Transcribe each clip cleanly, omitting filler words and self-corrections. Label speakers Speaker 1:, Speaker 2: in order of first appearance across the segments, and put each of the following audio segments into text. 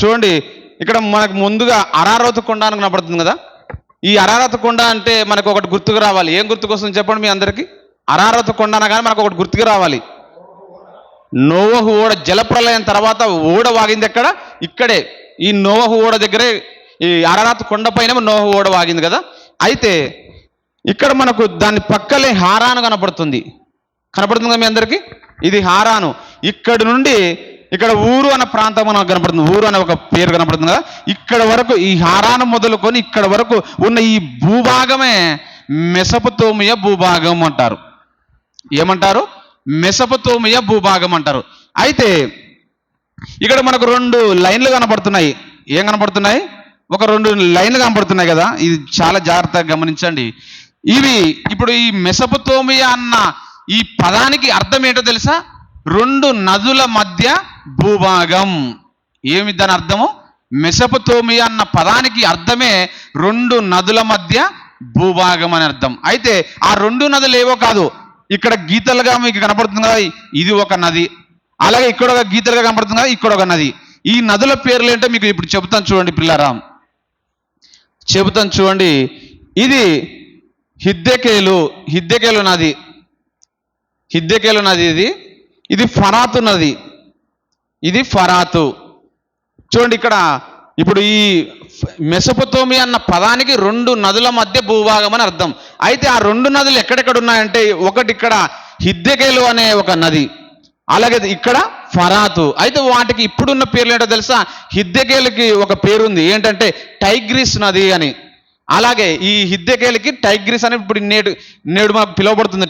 Speaker 1: చూడండి, ఇక్కడ మనకు ముందుగా అరారోతు కొండ అని కనపడుతుంది కదా. ఈ అరారోతు కొండ అంటే మనకు ఒకటి గుర్తుకు రావాలి. ఏం గుర్తుకు వస్తుంది చెప్పండి మీ అందరికీ? అరారోతు కొండ అనగానే మనకు ఒకటి గుర్తుకు రావాలి. నోవహు ఓడ జలప్రలయం తర్వాత ఓడ వాగింది ఎక్కడ? ఇక్కడే, ఈ నోవహు ఓడ దగ్గరే, ఈ అరారాతు కొండ పైన నోవహు ఓడ వాగింది కదా. అయితే ఇక్కడ మనకు దాని పక్కలే హారాను కనపడుతుంది కదా మీ అందరికీ. ఇది హారాను. ఇక్కడి నుండి ఇక్కడ ఊరు అనే ప్రాంతం మనకు కనపడుతుంది. ఊరు అనే ఒక పేరు కనపడుతుంది కదా. ఇక్కడ వరకు ఈ హారాను మొదలుకొని ఇక్కడ వరకు ఉన్న ఈ భూభాగమే మెసొపొతేమియా భూభాగం అంటారు. ఏమంటారు? మెసొపొతేమియా భూభాగం అంటారు. అయితే ఇక్కడ మనకు రెండు లైన్లు కనపడుతున్నాయి. ఏం కనపడుతున్నాయి? ఒక రెండు లైన్లు కనపడుతున్నాయి కదా. ఇది చాలా జాగ్రత్తగా గమనించండి. ఇవి ఇప్పుడు ఈ మెసొపొతేమియా అన్న ఈ పదానికి అర్థం ఏంటో తెలుసా? రెండు నదుల మధ్య భూభాగం. ఏమి దాని అర్థము? మెసొపొతేమియా అన్న పదానికి అర్థమే రెండు నదుల మధ్య భూభాగం అని అర్థం. అయితే ఆ రెండు నదులు ఏవో కాదు, ఇక్కడ గీతలుగా మీకు కనపడుతుంది కదా, ఇది ఒక నది. అలాగే ఇక్కడ ఒక గీతలుగా కనపడుతుంది కదా, ఇక్కడ ఒక నది. ఈ నదుల పేర్లు ఏంటో మీకు ఇప్పుడు చెబుతాను చూడండి పిల్లారా, చెబుతాను చూడండి. ఇది హిద్దెకేలు నది. హిద్దెకేలు నది ఇది ఫరాతు నది. ఇది ఫరాతు. చూడండి, ఇక్కడ ఇప్పుడు ఈ మెసొపొతేమియా అన్న పదానికి రెండు నదుల మధ్య భూభాగం అని అర్థం. అయితే ఆ రెండు నదులు ఎక్కడెక్కడ ఉన్నాయంటే, ఒకటి ఇక్కడ హిద్దెకేలు అనే ఒక నది, అలాగే ఇక్కడ ఫరాతు. అయితే వాటికి ఇప్పుడున్న పేర్లు ఏంటో తెలుసా? హిద్దెకేలుకి ఒక పేరుంది, ఏంటంటే టైగ్రిస్ నది అని. అలాగే ఈ హిద్దెకేలుకి టైగ్రిస్ అని ఇప్పుడు నేడు మనకు పిలువబడుతుంది.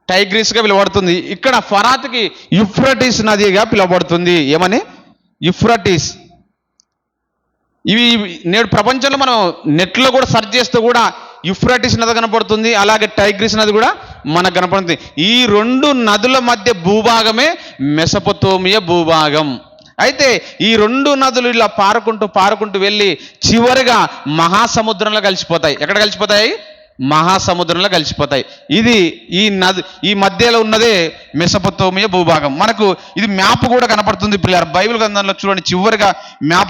Speaker 1: టైగ్రిస్గా పిలువబడుతుంది. ఇక్కడ ఫరాత్కి యూఫ్రటీస్ నదిగా పిలువబడుతుంది. ఏమని? యూఫ్రటీస్. ఇవి నేడు ప్రపంచంలో మనం నెట్లో కూడా సెర్చ్ చేస్తూ కూడా యూఫ్రటీస్ నది కనపడుతుంది, అలాగే టైగ్రిస్ నది కూడా మనకు కనపడుతుంది. ఈ రెండు నదుల మధ్య భూభాగమే మెసొపొతేమియా భూభాగం. అయితే ఈ రెండు నదులు ఇలా పారుకుంటూ వెళ్ళి చివరిగా మహాసముద్రంలో కలిసిపోతాయి. ఎక్కడ కలిసిపోతాయి? మహాసముద్రంలో కలిసిపోతాయి. ఈ మధ్యలో ఉన్నదే మెసొపొతేమియా భూభాగం. మనకు ఇది మ్యాప్ కూడా కనపడుతుంది పిల్లలు. బైబిల్ గ్రంథంలో చూడండి, చివరిగా మ్యాప్